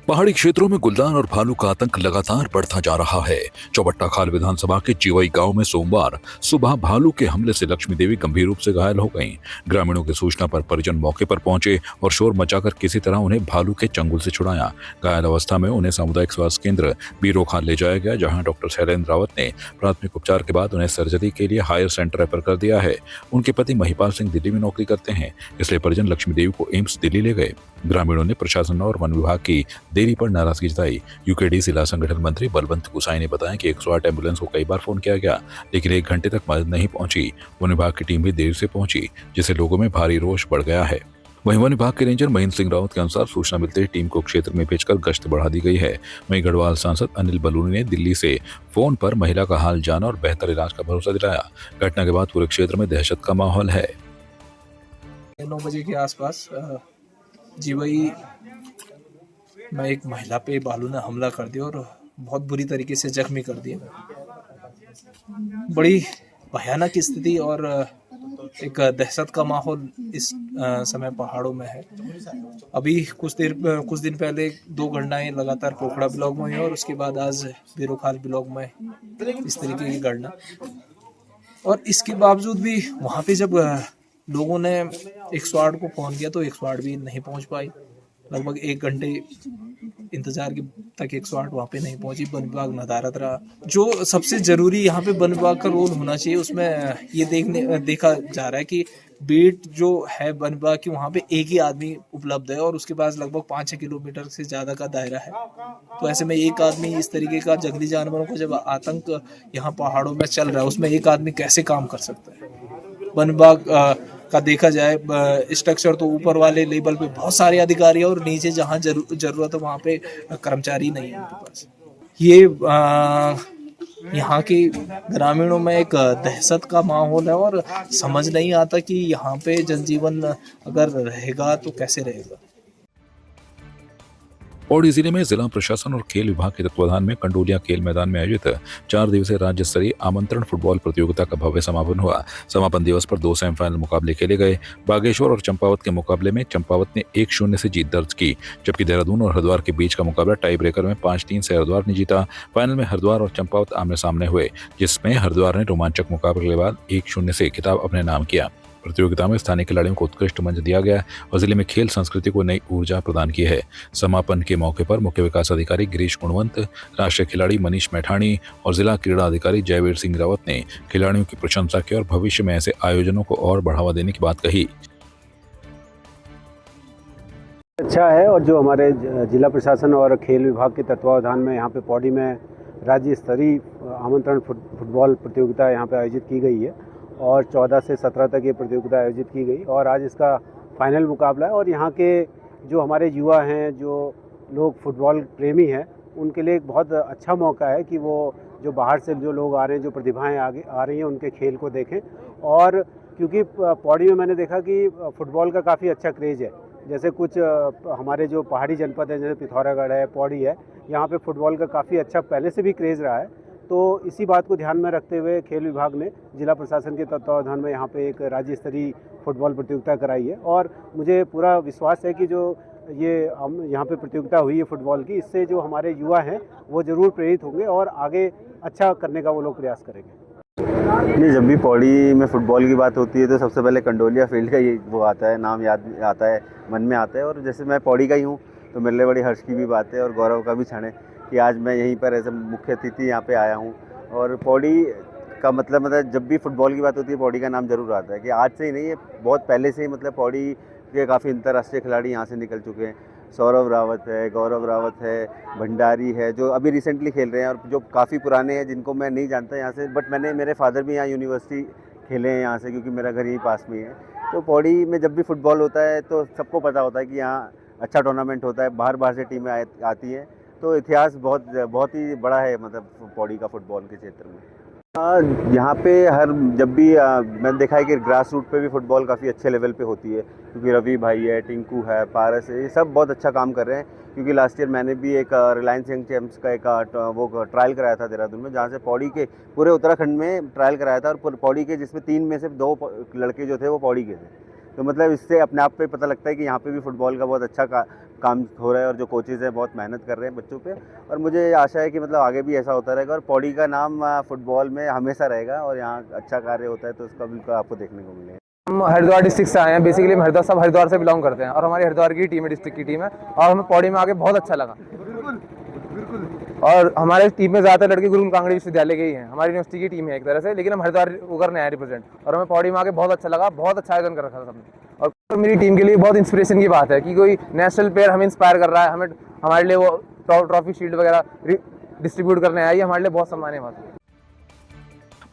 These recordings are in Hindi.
पहाड़ी क्षेत्रों में गुलदार और भालू का आतंक लगातार बढ़ता जा रहा है। चौबट्टा खाल विधानसभा के चिवई गांव में सोमवार सुबह भालू के हमले से लक्ष्मी देवी गंभीर रूप से घायल हो गईं। ग्रामीणों की सूचना पर परिजन मौके पर पहुंचे और शोर मचाकर किसी तरह उन्हें भालू के चंगुल से छुड़ाया। घायल अवस्था में उन्हें सामुदायिक स्वास्थ्य केंद्र बीरोखाल ले जाया गया, जहाँ डॉक्टर शैलेंद्र रावत ने प्राथमिक उपचार के बाद उन्हें सर्जरी के लिए हायर सेंटर रेफर कर दिया है। उनके पति महिपाल सिंह दिल्ली में नौकरी करते हैं, इसलिए परिजन लक्ष्मी देवी को एम्स दिल्ली ले गए। ग्रामीणों ने प्रशासन और वन विभाग की देरी पर नाराजगी जताई। यूकेडी जिला संगठन मंत्री बलवंत गुसाई ने बताया कि 108 एम्बुलेंस को कई बार फोन किया गया, लेकिन 1 घंटे तक मदद नहीं पहुंची। वन विभाग की टीम भी देर से पहुंची, जिससे लोगों में भारी रोष बढ़ गया है। वहीं वन विभाग के रेंजर महेंद्र सिंह रावत के अनुसार सूचना मिलते ही टीम को क्षेत्र में भेजकर गश्त बढ़ा दी गई है। वहीं गढ़वाल सांसद अनिल बलूनी ने दिल्ली से फोन पर महिला का हाल जाना और बेहतर इलाज का भरोसा दिलाया। घटना के बाद पूरे क्षेत्र में दहशत का माहौल है। 9 बजे के आसपास जीवई में एक महिला पे भालू ने हमला कर दिया और बहुत बुरी तरीके से जख्मी कर दिया। बड़ी भयानक स्थिति और एक दहशत का माहौल इस समय पहाड़ों में है। अभी कुछ दिन पहले 2 घटनाएं लगातार पोखड़ा ब्लॉक में हुई और उसके बाद आज बीरोखाल ब्लॉक में इस तरीके की घटना। और इसके बावजूद भी वहाँ पे जब लोगों ने 108 को फोन किया तो 108 भी नहीं पहुंच पाई। लगभग 1 घंटे इंतजार के तक 108 वहाँ पे नहीं पहुंची। वन विभाग नदारद रहा। जो सबसे जरूरी यहाँ पे वन विभाग का रोल होना चाहिए, उसमें ये देखा जा रहा है कि बीट जो है वन विभाग की, वहाँ पे एक ही आदमी उपलब्ध है और उसके पास लगभग 5-6 किलोमीटर से ज्यादा का दायरा है। तो ऐसे में एक आदमी इस तरीके का जंगली जानवरों को जब आतंक यहाँ पहाड़ों में चल रहा है, उसमें एक आदमी कैसे काम कर सकता है। वन विभाग का देखा जाए स्ट्रक्चर तो ऊपर वाले लेवल पे बहुत सारे अधिकारी और नीचे जहाँ जरूरत है वहाँ पे कर्मचारी नहीं है उनके पास। ये यहाँ के ग्रामीणों में एक दहशत का माहौल है और समझ नहीं आता कि यहाँ पे जनजीवन अगर रहेगा तो कैसे रहेगा। पौड़ी जिले में जिला प्रशासन और खेल विभाग के तत्वाधान में कंडोलिया खेल मैदान में आयोजित 4 दिवसीय राज्य स्तरीय आमंत्रण फुटबॉल प्रतियोगिता का भव्य समापन हुआ। समापन दिवस पर 2 सेमीफाइनल मुकाबले खेले गए। बागेश्वर और चंपावत के मुकाबले में चंपावत ने 1-0 से जीत दर्ज की, जबकि देहरादून और हरिद्वार के बीच का मुकाबला टाई ब्रेकर में 5-3 से हरिद्वार ने जीता। फाइनल में हरिद्वार और चंपावत आमने सामने हुए, जिसमें हरिद्वार ने रोमांचक मुकाबले के बाद 1-0 से खिताब अपने नाम किया। प्रतियोगिता में स्थानीय खिलाड़ियों को उत्कृष्ट मंच दिया गया और जिले में खेल संस्कृति को नई ऊर्जा प्रदान की है। समापन के मौके पर मुख्य विकास अधिकारी गिरीश गुणवंत, राष्ट्रीय खिलाड़ी मनीष मैठाणी और जिला क्रीड़ा अधिकारी जयवीर सिंह रावत ने खिलाड़ियों की प्रशंसा की और भविष्य में ऐसे आयोजनों को और बढ़ावा देने की बात कही। अच्छा है, और जो हमारे जिला प्रशासन और खेल विभाग के तत्वावधान में यहाँ पे पौड़ी में राज्य स्तरीय आमंत्रण फुटबॉल प्रतियोगिता यहाँ पे आयोजित की गई है और 14 से 17 तक ये प्रतियोगिता आयोजित की गई और आज इसका फाइनल मुकाबला है। और यहाँ के जो हमारे युवा हैं, जो लोग फुटबॉल प्रेमी हैं, उनके लिए एक बहुत अच्छा मौका है कि वो जो बाहर से जो लोग आ रहे हैं, जो प्रतिभाएं आगे आ रही हैं, उनके खेल को देखें। और क्योंकि पौड़ी में मैंने देखा कि फुटबॉल का काफ़ी अच्छा क्रेज़ है। जैसे कुछ हमारे जो पहाड़ी जनपद है, जैसे पिथौरागढ़ है, पौड़ी है, यहाँ पे फुटबॉल का काफ़ी अच्छा पहले से भी क्रेज़ रहा है। तो इसी बात को ध्यान में रखते हुए खेल विभाग ने जिला प्रशासन के तत्वावधान में यहाँ पे एक राज्य स्तरीय फुटबॉल प्रतियोगिता कराई है और मुझे पूरा विश्वास है कि जो ये यहाँ पे प्रतियोगिता हुई है फुटबॉल की, इससे जो हमारे युवा हैं वो ज़रूर प्रेरित होंगे और आगे अच्छा करने का वो लोग प्रयास करेंगे। नहीं, जब भी पौड़ी में फ़ुटबॉल की बात होती है तो सबसे पहले कंडोलिया फील्ड का ये वो आता है, नाम याद आता है, मन में आता है। और जैसे मैं पौड़ी का ही हूँ तो मेरे लिए बड़ी हर्ष की भी बात है और गौरव का भी क्षण है कि आज मैं यहीं पर एज मुख्य अतिथि यहाँ पे आया हूँ। और पौड़ी का मतलब जब भी फुटबॉल की बात होती है पौड़ी का नाम ज़रूर आता है कि आज से ही नहीं, ये बहुत पहले से ही मतलब पौड़ी के काफ़ी अंतर्राष्ट्रीय खिलाड़ी यहाँ से निकल चुके हैं। सौरभ रावत है, गौरव रावत है, भंडारी है, जो अभी रिसेंटली खेल रहे हैं और जो काफ़ी पुराने हैं जिनको मैं नहीं जानता यहाँ से, बट मेरे फादर भी यहाँ यूनिवर्सिटी खेले हैं यहाँ से, क्योंकि मेरा घर यहीं पास में ही है। तो पौड़ी में जब भी फुटबॉल होता है तो सबको पता होता है कि यहाँ अच्छा टूर्नामेंट होता है, बाहर से टीमें आती हैं। तो इतिहास बहुत ही बड़ा है मतलब पौड़ी का फुटबॉल के क्षेत्र में। यहाँ पे जब भी मैंने देखा है कि ग्रास रूट पे भी फुटबॉल काफ़ी अच्छे लेवल पे होती है, क्योंकि रवि भाई है, टिंकू है, पारस है, ये सब बहुत अच्छा काम कर रहे हैं। क्योंकि लास्ट ईयर मैंने भी एक रिलायंस यंग चैम्प्स का एक वो ट्रायल कराया था देहरादून में, जहाँ से पौड़ी के पूरे उत्तराखंड में ट्रायल कराया था और पौड़ी के जिसमें 3 में से 2 लड़के जो थे वो पौड़ी के थे। तो मतलब इससे अपने आप पे पता लगता है कि यहाँ पे भी फुटबॉल का बहुत अच्छा काम हो रहा है और जो कोचेज़ हैं बहुत मेहनत कर रहे हैं बच्चों पे। और मुझे आशा है कि मतलब आगे भी ऐसा होता रहेगा और पौड़ी का नाम फुटबॉल में हमेशा रहेगा और यहाँ अच्छा कार्य होता है तो उसका बिल्कुल आपको देखने को मिलेगा। हम हरिद्वार डिस्ट्रिक्ट से आए हैं। बेसिकली हम सब हरिद्वार से बिलोंग करते हैं और हमारी हरिद्वार की टीम है, डिस्ट्रिक्ट की टीम है, और हमें पौड़ी में आके बहुत अच्छा लगा। और हमारे टीम में ज़्यादातर लड़के गुरुकुल कांगड़ी विश्वविद्यालय के ही हैं। हमारी यूनिवर्सिटी की टीम है एक तरह से, लेकिन हम हरिद्वार उगर आए रिप्रेजेंट, और हमें पौड़ी में आके बहुत अच्छा लगा। बहुत अच्छा आयोजन कर रखा था सबने, और मेरी टीम के लिए बहुत इंस्पिरेशन की बात है कि कोई नेशनल प्लेयर हमें इंस्पायर कर रहा है, हमें हमारे लिए वो ट्रॉफी शील्ड वगैरह डिस्ट्रीब्यूट करने आई, हमारे लिए बहुत सम्मान है बात है।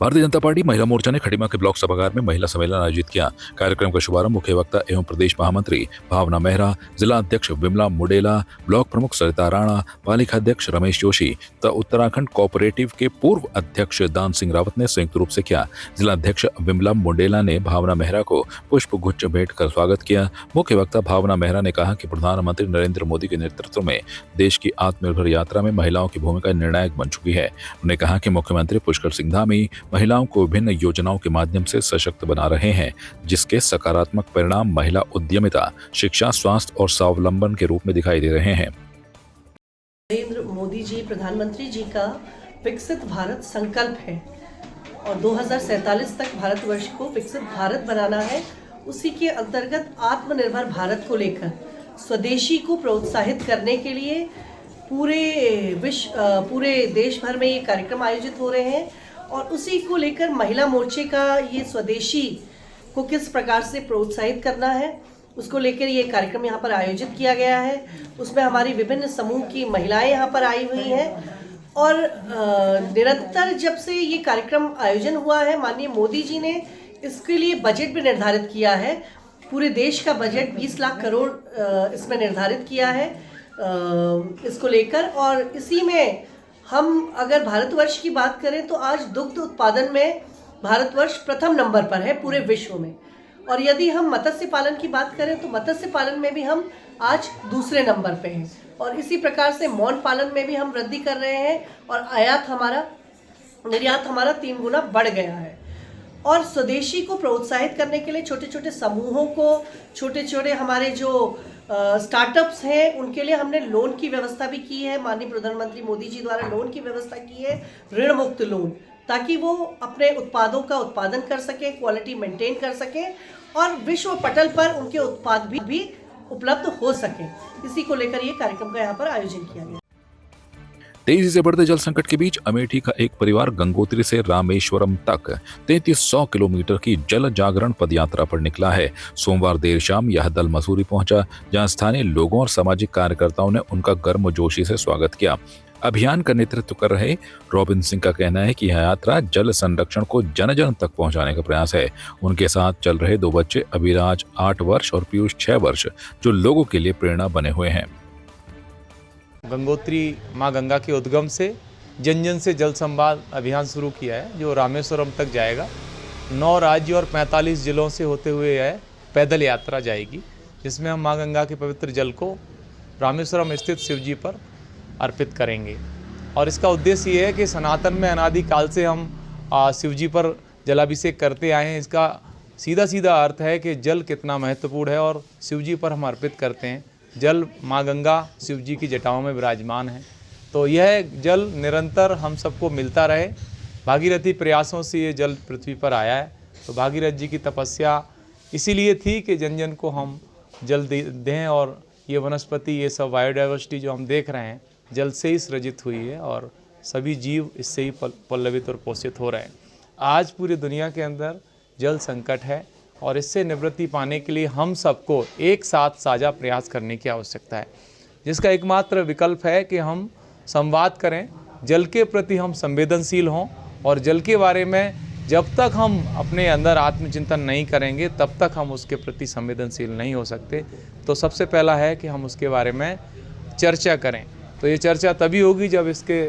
भारतीय जनता पार्टी महिला मोर्चा ने खटीमा के ब्लॉक सभागार में महिला सम्मेलन आयोजित किया। कार्यक्रम का शुभारंभ मुख्य वक्ता एवं प्रदेश महामंत्री भावना मेहरा, जिला अध्यक्ष विमला मुडेला, ब्लॉक प्रमुख सरिता राणा, पालिका अध्यक्ष रमेश जोशी तथा उत्तराखंड कोऑपरेटिव के पूर्व अध्यक्ष दान सिंह रावत ने संयुक्त रूप से किया। जिला अध्यक्ष विमला मुडेला ने भावना मेहरा को पुष्प गुच्छ भेंट कर स्वागत किया। मुख्य वक्ता भावना मेहरा ने कहा कि प्रधानमंत्री नरेंद्र मोदी के नेतृत्व में देश की आत्मनिर्भर यात्रा में महिलाओं की भूमिका निर्णायक बन चुकी है। उन्होंने कहा कि मुख्यमंत्री पुष्कर सिंह धामी महिलाओं को विभिन्न योजनाओं के माध्यम से सशक्त बना रहे हैं, जिसके सकारात्मक परिणाम महिला उद्यमिता, शिक्षा, स्वास्थ्य और स्वावलंबन के रूप में दिखाई दे रहे हैं। नरेंद्र मोदी जी प्रधानमंत्री जी का विकसित भारत संकल्प है और 2047 तक भारतवर्ष को विकसित भारत बनाना है। उसी के अंतर्गत आत्मनिर्भर भारत को लेकर स्वदेशी को प्रोत्साहित करने के लिए पूरे देश भर में ये कार्यक्रम आयोजित हो रहे हैं और उसी को लेकर महिला मोर्चे का ये स्वदेशी को किस प्रकार से प्रोत्साहित करना है उसको लेकर ये कार्यक्रम यहाँ पर आयोजित किया गया है। उसमें हमारी विभिन्न समूह की महिलाएं यहाँ पर आई हुई हैं और निरंतर जब से ये कार्यक्रम आयोजन हुआ है, माननीय मोदी जी ने इसके लिए बजट भी निर्धारित किया है। पूरे देश का बजट 20 लाख करोड़ इसमें निर्धारित किया है इसको लेकर। और इसी में हम अगर भारतवर्ष की बात करें तो आज दुग्ध उत्पादन में भारतवर्ष प्रथम नंबर पर है पूरे विश्व में, और यदि हम मत्स्य पालन की बात करें तो मत्स्य पालन में भी हम आज दूसरे नंबर पे हैं, और इसी प्रकार से मौन पालन में भी हम वृद्धि कर रहे हैं और निर्यात हमारा 3 गुना बढ़ गया है। और स्वदेशी को प्रोत्साहित करने के लिए छोटे छोटे समूहों को, छोटे छोटे हमारे जो स्टार्टअप्स हैं उनके लिए हमने लोन की व्यवस्था भी की है। माननीय प्रधानमंत्री मोदी जी द्वारा लोन की व्यवस्था की है, ऋण मुक्त लोन, ताकि वो अपने उत्पादों का उत्पादन कर सकें, क्वालिटी मेंटेन कर सकें और विश्व पटल पर उनके उत्पाद भी उपलब्ध हो सकें। इसी को लेकर ये कार्यक्रम का यहाँ पर आयोजन किया गया। तेजी से बढ़ते जल संकट के बीच अमेठी का एक परिवार गंगोत्री से रामेश्वरम तक 3300 किलोमीटर की जल जागरण पदयात्रा पर निकला है। सोमवार देर शाम यह दल मसूरी पहुंचा, जहां स्थानीय लोगों और सामाजिक कार्यकर्ताओं ने उनका गर्मजोशी से स्वागत किया। अभियान का नेतृत्व कर रहे रॉबिन सिंह का कहना है कि यह यात्रा जल संरक्षण को जन जन तक पहुंचाने का प्रयास है। उनके साथ चल रहे 2 बच्चे अभिराज 8 वर्ष और पीयूष 6 वर्ष जो लोगों के लिए प्रेरणा बने हुए हैं। गंगोत्री माँ गंगा के उद्गम से जन जन से जल संवाद अभियान शुरू किया है, जो रामेश्वरम तक जाएगा। 9 राज्यों और 45 जिलों से होते हुए यह पैदल यात्रा जाएगी, जिसमें हम माँ गंगा के पवित्र जल को रामेश्वरम स्थित शिव जी पर अर्पित करेंगे। और इसका उद्देश्य ये है कि सनातन में अनादिकाल से हम शिव जी पर जलाभिषेक करते आए हैं। इसका सीधा सीधा अर्थ है कि जल कितना महत्वपूर्ण है और शिव जी पर हम अर्पित करते हैं। जल माँ गंगा शिव जी की जटाओं में विराजमान है, तो यह जल निरंतर हम सबको मिलता रहे। भागीरथी प्रयासों से ये जल पृथ्वी पर आया है, तो भागीरथ जी की तपस्या इसीलिए थी कि जन जन को हम जल दें। और ये वनस्पति, ये सब बायोडाइवर्सिटी जो हम देख रहे हैं, जल से ही सृजित हुई है और सभी जीव इससे ही पल्लवित और पोषित हो रहे हैं। आज पूरी दुनिया के अंदर जल संकट है और इससे निवृत्ति पाने के लिए हम सबको एक साथ साझा प्रयास करने की आवश्यकता है, जिसका एकमात्र विकल्प है कि हम संवाद करें, जल के प्रति हम संवेदनशील हों। और जल के बारे में जब तक हम अपने अंदर आत्मचिंतन नहीं करेंगे तब तक हम उसके प्रति संवेदनशील नहीं हो सकते। तो सबसे पहला है कि हम उसके बारे में चर्चा करें। तो ये चर्चा तभी होगी जब इसके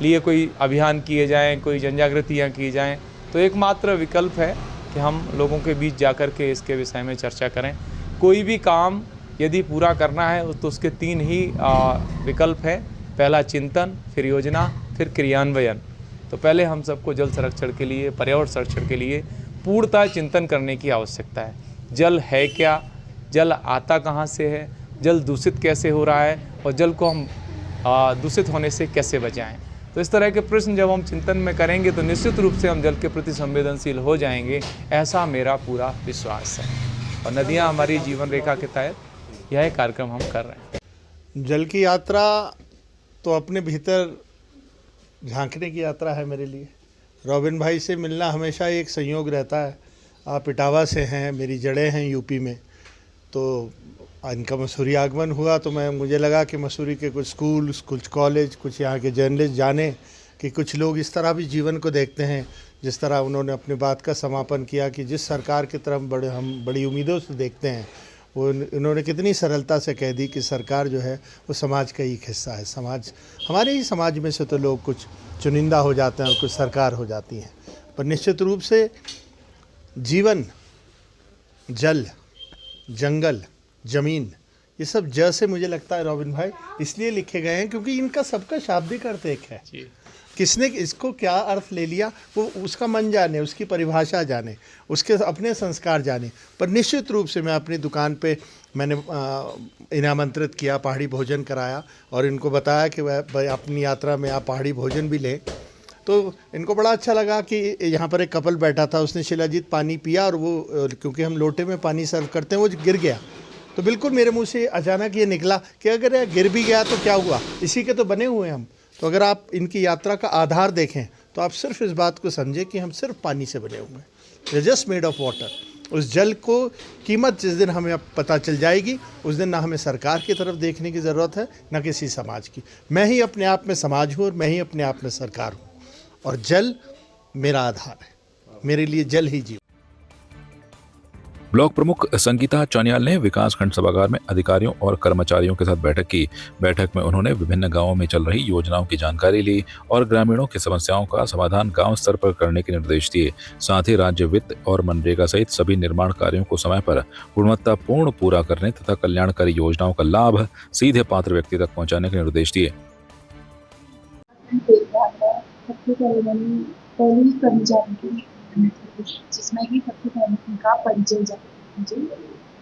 लिए कोई अभियान किए जाएँ, कोई जनजागृतियाँ की जाएँ। तो एकमात्र विकल्प है कि हम लोगों के बीच जाकर के इसके विषय में चर्चा करें। कोई भी काम यदि पूरा करना है तो उसके 3 ही विकल्प हैं। पहला चिंतन, फिर योजना, फिर क्रियान्वयन। तो पहले हम सबको जल संरक्षण के लिए, पर्यावरण संरक्षण के लिए पूर्णतः चिंतन करने की आवश्यकता है। जल है क्या, जल आता कहाँ से है, जल दूषित कैसे हो रहा है और जल को हम दूषित होने से कैसे बचाएं। तो इस तरह के प्रश्न जब हम चिंतन में करेंगे तो निश्चित रूप से हम जल के प्रति संवेदनशील हो जाएंगे, ऐसा मेरा पूरा विश्वास है। और नदियाँ हमारी जीवन रेखा के तहत यह कार्यक्रम हम कर रहे हैं। जल की यात्रा तो अपने भीतर झांकने की यात्रा है मेरे लिए। रॉबिन भाई से मिलना हमेशा एक संयोग रहता है। आप इटावा से हैं, मेरी जड़ें हैं यूपी में, तो इनका मसूरी आगमन हुआ तो मुझे लगा कि मसूरी के कुछ स्कूल, कुछ कॉलेज, कुछ यहाँ के जर्नलिस्ट जाने कि कुछ लोग इस तरह भी जीवन को देखते हैं जिस तरह उन्होंने अपनी बात का समापन किया कि जिस सरकार की तरफ हम बड़ी उम्मीदों से देखते हैं, वो इन्होंने कितनी सरलता से कह दी कि सरकार जो है वो समाज का एक हिस्सा है। समाज, हमारे ही समाज में से तो लोग कुछ चुनिंदा हो जाते हैं और कुछ सरकार हो जाती हैं, पर निश्चित रूप से जीवन, जल, जंगल, ज़मीन, ये सब ज से मुझे लगता है रॉबिन भाई इसलिए लिखे गए हैं क्योंकि इनका सबका शाब्दिक अर्थ एक है। किसने इसको क्या अर्थ ले लिया वो उसका मन जाने, उसकी परिभाषा जाने, उसके अपने संस्कार जाने। पर निश्चित रूप से मैं अपनी दुकान पे मैंने इन्हें आमंत्रित किया, पहाड़ी भोजन कराया और इनको बताया कि वह अपनी यात्रा में आप पहाड़ी भोजन भी लें। तो इनको बड़ा अच्छा लगा कि यहाँ पर एक कपल बैठा था, उसने शिलाजीत पानी पिया और वो क्योंकि हम लोटे में पानी सर्व करते हैं वो गिर गया। तो बिल्कुल मेरे मुंह से अचानक ये निकला कि अगर यह गिर भी गया तो क्या हुआ, इसी के तो बने हुए हम। तो अगर आप इनकी यात्रा का आधार देखें तो आप सिर्फ इस बात को समझें कि हम सिर्फ पानी से बने हुए हैं, we are just made of water. उस जल को कीमत जिस दिन हमें पता चल जाएगी उस दिन ना हमें सरकार की तरफ देखने की ज़रूरत है ना किसी समाज की। मैं ही अपने आप में समाज हूँ और मैं ही अपने आप में सरकार हूँ और जल मेरा आधार है, मेरे लिए जल ही जीवन। ब्लॉक प्रमुख संगीता चानियाल ने विकासखंड सभागार में अधिकारियों और कर्मचारियों के साथ बैठक की। बैठक में उन्होंने विभिन्न गांवों में चल रही योजनाओं की जानकारी ली और ग्रामीणों की समस्याओं का समाधान गांव स्तर पर करने के निर्देश दिए। साथ ही राज्य वित्त और मनरेगा सहित सभी निर्माण कार्यों को समय पर गुणवत्तापूर्ण पूरा करने तथा कल्याणकारी योजनाओं का लाभ सीधे पात्र व्यक्ति तक पहुँचाने के निर्देश दिए। जिसमें कि सबसे पहले उनका परिचय जाता मुझे,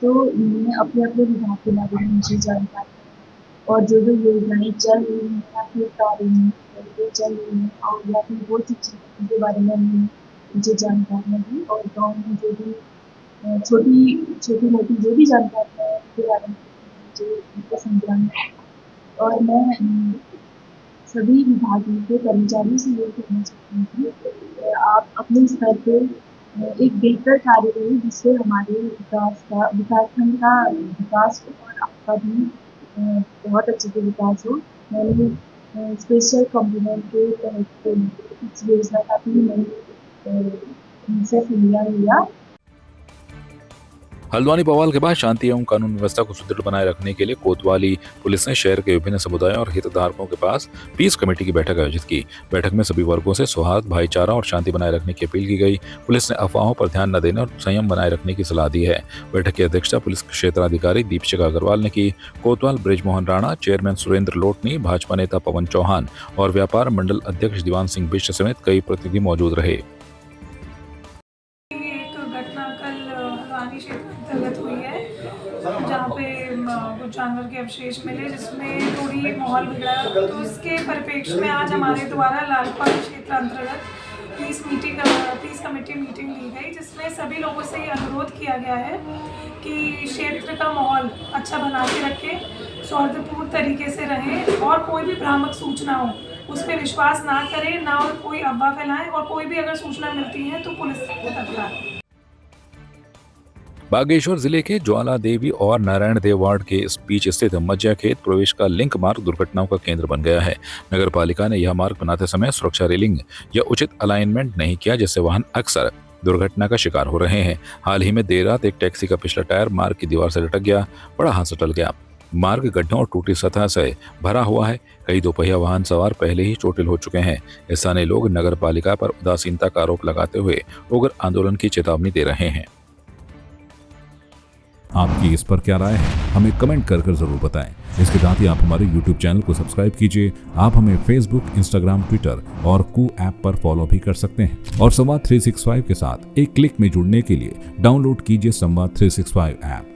तो उन्होंने अपने अपने विभाग के बारे में मुझे जानकारी और जो योजनाएं चल रही हैं या फिर कार्य चल रही हैं और या फिर वो चीज़ों के बारे में मुझे जानकारी दी और गाँव में जो भी छोटी मोटी जो भी जानकारी है उसके बारे में मुझे उनको समझाना। और मैं सभी विभागों के कर्मचारियों से ये कहना चाहती हूँ कि आप अपने स्तर पे एक बेहतर कार्य करें जिससे हमारे विकासखंड का विकास हो और आपका भी बहुत अच्छे से विकास हो। मैंने स्पेशल कॉम्प्लीमेंट के तहत इस योजना का भी मैंने उनसे सहयोग लिया। हल्द्वानी बवाल के बाद शांति एवं कानून व्यवस्था को सुदृढ़ बनाए रखने के लिए कोतवाली पुलिस ने शहर के विभिन्न समुदायों और हितधारकों के पास पीस कमेटी की बैठक आयोजित की। बैठक में सभी वर्गों से सौहार्द, भाईचारा और शांति बनाए रखने की अपील की गई। पुलिस ने अफवाहों पर ध्यान न देने और संयम बनाए रखने की सलाह दी है। बैठक की अध्यक्षता पुलिस क्षेत्राधिकारी दीपशिखा अग्रवाल ने की। कोतवाल ब्रिजमोहन राणा, चेयरमैन सुरेंद्र लोटनी, भाजपा नेता पवन चौहान और व्यापार मंडल अध्यक्ष दीवान सिंह बिष्ट समेत कई प्रतिनिधि मौजूद रहे। जहाँ पे कुछ जानवर के अवशेष मिले जिसमें थोड़ी माहौल बिगड़ा, तो उसके परिप्रेक्ष्य में आज हमारे द्वारा लालपाल क्षेत्र अंतर्गत पीस कमेटी मीटिंग ली गई, जिसमें सभी लोगों से ये अनुरोध किया गया है कि क्षेत्र का माहौल अच्छा बना के रखें, सौहार्दपूर्ण तरीके से रहें और कोई भी भ्रामक सूचना हो उस पर विश्वास ना करें, ना और कोई अफवाह फैलाएं और कोई भी अगर सूचना मिलती है तो पुलिस को तत्काल। बागेश्वर जिले के ज्वाला देवी और नारायण देव वार्ड के बीच स्थित मज्जा खेत प्रवेश का लिंक मार्ग दुर्घटनाओं का केंद्र बन गया है। नगर पालिका ने यह मार्ग बनाते समय सुरक्षा रेलिंग या उचित अलाइनमेंट नहीं किया, जिससे वाहन अक्सर दुर्घटना का शिकार हो रहे हैं। हाल ही में देर रात एक टैक्सी का पिछला टायर मार्ग की दीवार से लटक गया, बड़ा हादसा टल गया। मार्ग गड्ढों और टूटी सतह से भरा हुआ है। कई दोपहिया वाहन सवार पहले ही चोटिल हो चुके हैं। स्थानीय लोग नगर पालिका पर उदासीनता का आरोप लगाते हुए उग्र आंदोलन की चेतावनी दे रहे हैं। आपकी इस पर क्या राय है, हमें कमेंट कर जरूर बताएं। इसके साथ ही आप हमारे YouTube चैनल को सब्सक्राइब कीजिए। आप हमें Facebook, Instagram, Twitter और कू ऐप पर फॉलो भी कर सकते हैं। और संवाद 365 के साथ एक क्लिक में जुड़ने के लिए डाउनलोड कीजिए संवाद 365 ऐप।